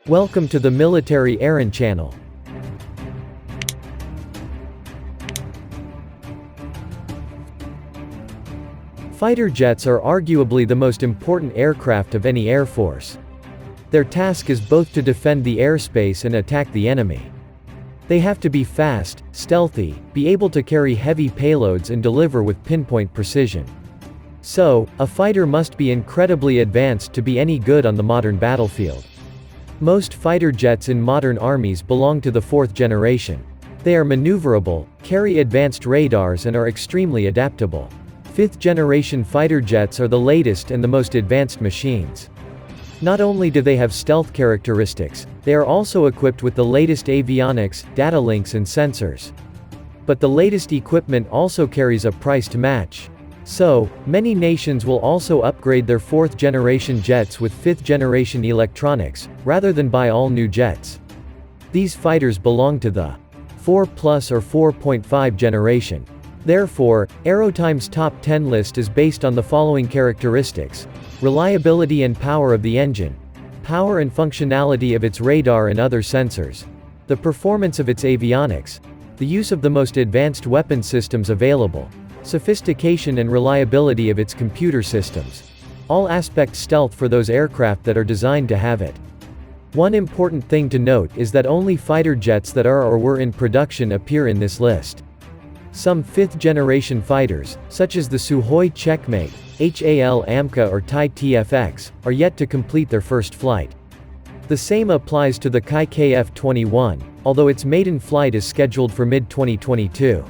Welcome to the Military Aron channel. Fighter jets are arguably the most important aircraft of any air force. Their task is both to defend the airspace and attack the enemy. They have to be fast, stealthy, be able to carry heavy payloads and deliver with pinpoint precision. So, a fighter must be incredibly advanced to be any good on the modern battlefield. Most fighter jets in modern armies belong to the fourth generation. They are maneuverable, carry advanced radars and are extremely adaptable. Fifth generation fighter jets are the latest and the most advanced machines. Not only do they have stealth characteristics, they are also equipped with the latest avionics, data links and sensors. But the latest equipment also carries a price to match. So, many nations will also upgrade their fourth generation jets with fifth generation electronics, rather than buy all new jets. These fighters belong to the 4 plus or 4.5 generation. Therefore, Aerotime's top 10 list is based on the following characteristics: reliability and power of the engine, power and functionality of its radar and other sensors, the performance of its avionics, the use of the most advanced weapon systems available, sophistication and reliability of its computer systems. All aspects stealth for those aircraft that are designed to have it. One important thing to note is that only fighter jets that are or were in production appear in this list. Some fifth-generation fighters, such as the Sukhoi Checkmate, HAL AMCA or Thai TFX, are yet to complete their first flight. The same applies to the Kai KF-21, although its maiden flight is scheduled for mid-2022.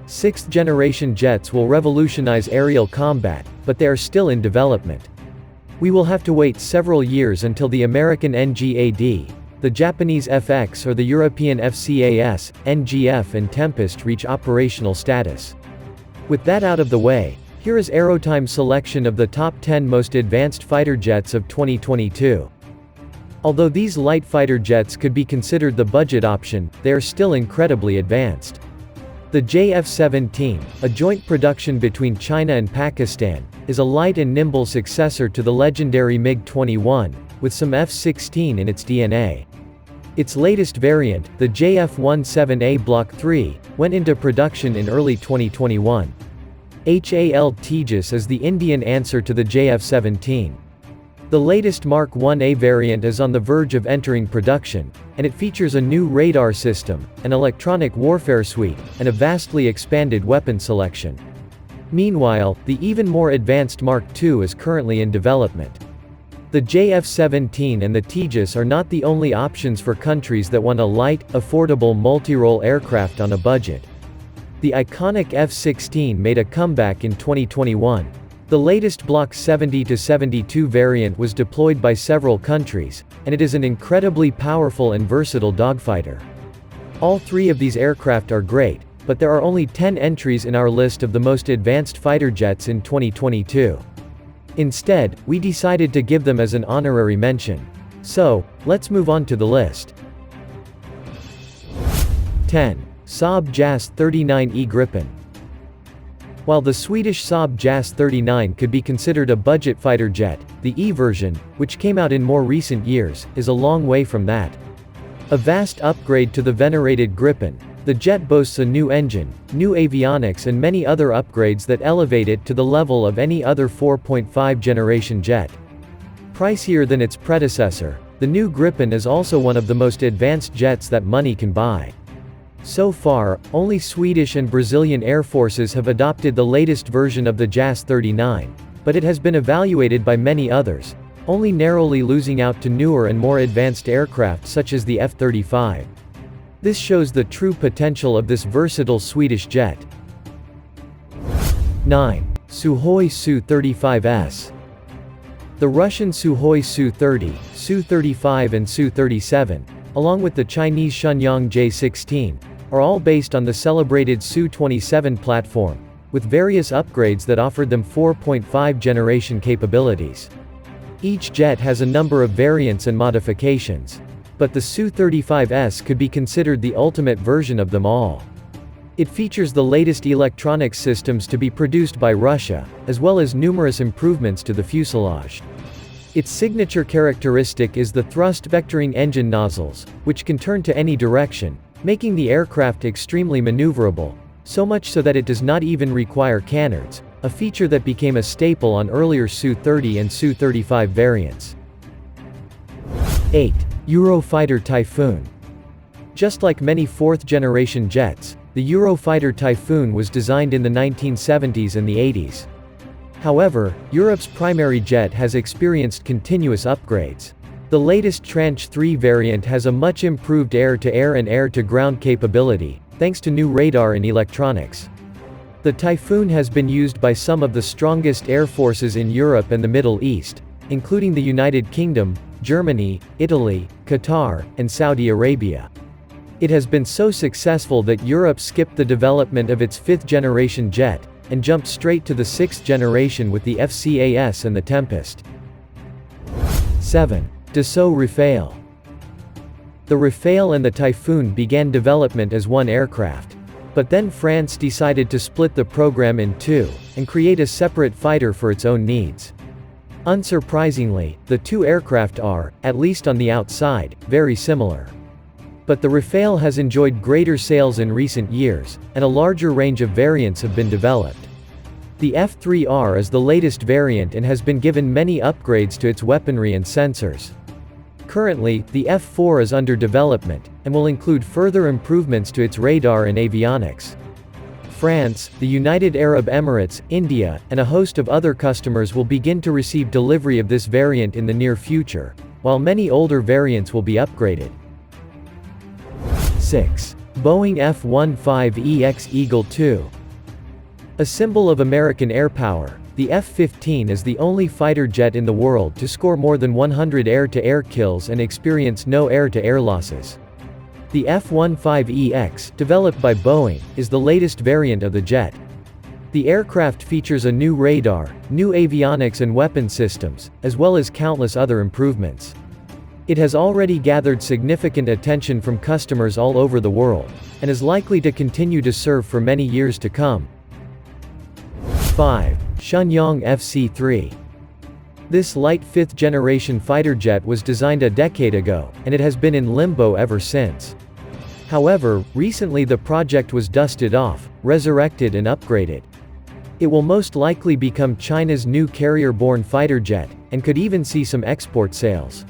Sixth-generation jets will revolutionize aerial combat, but they are still in development. We will have to wait several years until the American NGAD, the Japanese FX or the European FCAS, NGF and Tempest reach operational status. With that out of the way, here is Aerotime's selection of the top 10 most advanced fighter jets of 2022. Although these light fighter jets could be considered the budget option, they are still incredibly advanced. The JF-17, a joint production between China and Pakistan, is a light and nimble successor to the legendary MiG-21, with some F-16 in its DNA. Its latest variant, the JF-17A Block 3, went into production in early 2021. HAL Tejas is the Indian answer to the JF-17. The latest Mark 1A variant is on the verge of entering production, and it features a new radar system, an electronic warfare suite, and a vastly expanded weapon selection. Meanwhile, the even more advanced Mark II is currently in development. The JF-17 and the Tejas are not the only options for countries that want a light, affordable multi-role aircraft on a budget. The iconic F-16 made a comeback in 2021. The latest Block 70-72 variant was deployed by several countries, and it is an incredibly powerful and versatile dogfighter. All three of these aircraft are great, but there are only 10 entries in our list of the most advanced fighter jets in 2022. Instead, we decided to give them as an honorary mention. So, let's move on to the list. 10. Saab JAS 39E Gripen. While the Swedish Saab JAS 39 could be considered a budget fighter jet, the E version, which came out in more recent years, is a long way from that. A vast upgrade to the venerated Gripen, the jet boasts a new engine, new avionics and many other upgrades that elevate it to the level of any other 4.5 generation jet. Pricier than its predecessor, the new Gripen is also one of the most advanced jets that money can buy. So far, only Swedish and Brazilian air forces have adopted the latest version of the JAS 39, but it has been evaluated by many others, only narrowly losing out to newer and more advanced aircraft such as the F-35. This shows the true potential of this versatile Swedish jet. 9. Sukhoi Su-35S. The Russian Sukhoi Su-30, Su-35 and Su-37, along with the Chinese Shenyang J-16, are all based on the celebrated Su-27 platform, with various upgrades that offered them 4.5 generation capabilities. Each jet has a number of variants and modifications, but the Su-35S could be considered the ultimate version of them all. It features the latest electronic systems to be produced by Russia, as well as numerous improvements to the fuselage. Its signature characteristic is the thrust vectoring engine nozzles, which can turn to any direction, making the aircraft extremely maneuverable, so much so that it does not even require canards, a feature that became a staple on earlier Su-30 and Su-35 variants. 8. Eurofighter Typhoon. Just like many fourth-generation jets, the Eurofighter Typhoon was designed in the 1970s and the 80s. However, Europe's primary jet has experienced continuous upgrades. The latest Tranche 3 variant has a much improved air-to-air and air-to-ground capability, thanks to new radar and electronics. The Typhoon has been used by some of the strongest air forces in Europe and the Middle East, including the United Kingdom, Germany, Italy, Qatar, and Saudi Arabia. It has been so successful that Europe skipped the development of its fifth-generation jet, and jumped straight to the sixth generation with the FCAS and the Tempest. 7. Dassault Rafale. The Rafale and the Typhoon began development as one aircraft. But then France decided to split the program in two, and create a separate fighter for its own needs. Unsurprisingly, the two aircraft are, at least on the outside, very similar. But the Rafale has enjoyed greater sales in recent years, and a larger range of variants have been developed. The F-3R is the latest variant and has been given many upgrades to its weaponry and sensors. Currently, the F-4 is under development, and will include further improvements to its radar and avionics. France, the United Arab Emirates, India, and a host of other customers will begin to receive delivery of this variant in the near future, while many older variants will be upgraded. 6. Boeing F-15EX Eagle II. A symbol of American air power, the F-15 is the only fighter jet in the world to score more than 100 air-to-air kills and experience no air-to-air losses. The F-15EX, developed by Boeing, is the latest variant of the jet. The aircraft features a new radar, new avionics and weapon systems, as well as countless other improvements. It has already gathered significant attention from customers all over the world, and is likely to continue to serve for many years to come. 5. Shenyang FC-3. This light fifth-generation fighter jet was designed a decade ago, and it has been in limbo ever since. However, recently the project was dusted off, resurrected and upgraded. It will most likely become China's new carrier-borne fighter jet, and could even see some export sales.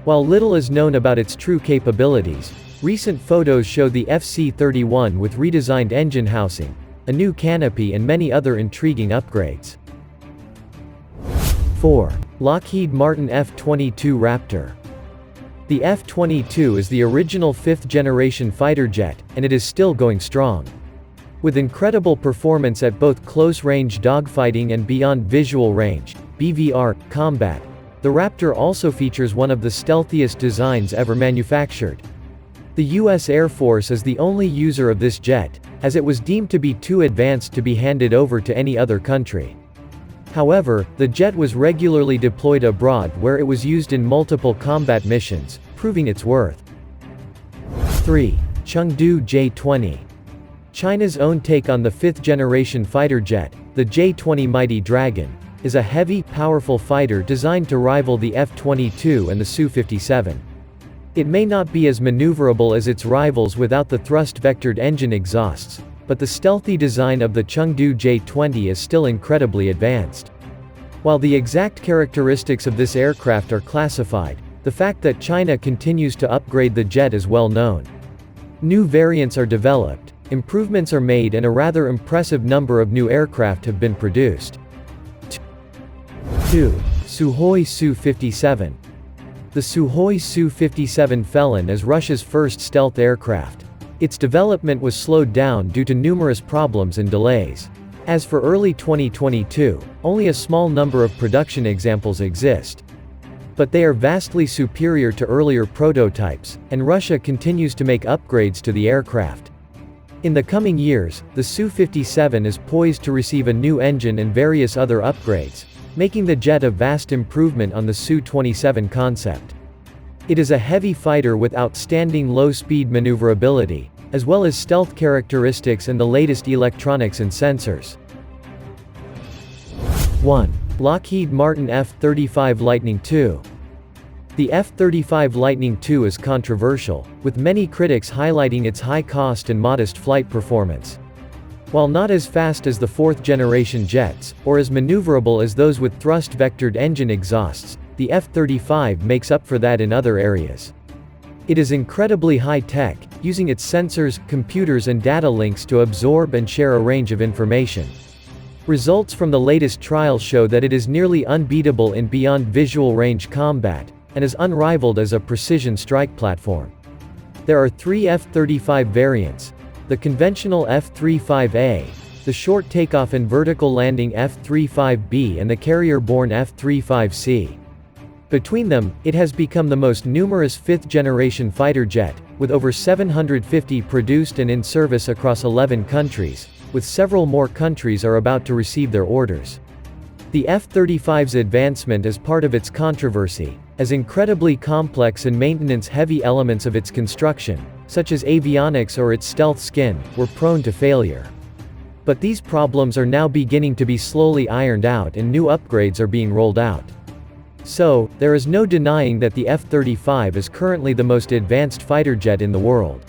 While little is known about its true capabilities, recent photos show the FC-31 with redesigned engine housing, a new canopy and many other intriguing upgrades. 4. Lockheed Martin F-22 Raptor. The F-22 is the original fifth-generation fighter jet, and it is still going strong. With incredible performance at both close-range dogfighting and beyond visual range, BVR, combat, the Raptor also features one of the stealthiest designs ever manufactured. The U.S. Air Force is the only user of this jet, as it was deemed to be too advanced to be handed over to any other country. However, the jet was regularly deployed abroad where it was used in multiple combat missions, proving its worth. 3. Chengdu J-20. China's own take on the fifth-generation fighter jet, the J-20 Mighty Dragon, is a heavy, powerful fighter designed to rival the F-22 and the Su-57. It may not be as maneuverable as its rivals without the thrust-vectored engine exhausts, but the stealthy design of the Chengdu J-20 is still incredibly advanced. While the exact characteristics of this aircraft are classified, the fact that China continues to upgrade the jet is well known. New variants are developed, improvements are made and a rather impressive number of new aircraft have been produced. 2. Sukhoi Su-57. The Sukhoi Su-57 Felon is Russia's first stealth aircraft. Its development was slowed down due to numerous problems and delays. As for early 2022, only a small number of production examples exist. But they are vastly superior to earlier prototypes, and Russia continues to make upgrades to the aircraft. In the coming years, the Su-57 is poised to receive a new engine and various other upgrades, making the jet a vast improvement on the Su-27 concept. It is a heavy fighter with outstanding low-speed maneuverability, as well as stealth characteristics and the latest electronics and sensors. 1. Lockheed Martin F-35 Lightning II. The F-35 Lightning II is controversial, with many critics highlighting its high cost and modest flight performance. While not as fast as the fourth-generation jets, or as maneuverable as those with thrust-vectored engine exhausts, the F-35 makes up for that in other areas. It is incredibly high-tech, using its sensors, computers and data links to absorb and share a range of information. Results from the latest trials show that it is nearly unbeatable in beyond visual range combat, and is unrivaled as a precision strike platform. There are 3 F-35 variants: the conventional F-35A, the short takeoff and vertical landing F-35B and the carrier-borne F-35C. Between them, it has become the most numerous fifth-generation fighter jet, with over 750 produced and in service across 11 countries, with several more countries are about to receive their orders. The F-35's advancement is part of its controversy, as incredibly complex and maintenance-heavy elements of its construction, such as avionics or its stealth skin, were prone to failure. But these problems are now beginning to be slowly ironed out and new upgrades are being rolled out. So, there is no denying that the F-35 is currently the most advanced fighter jet in the world.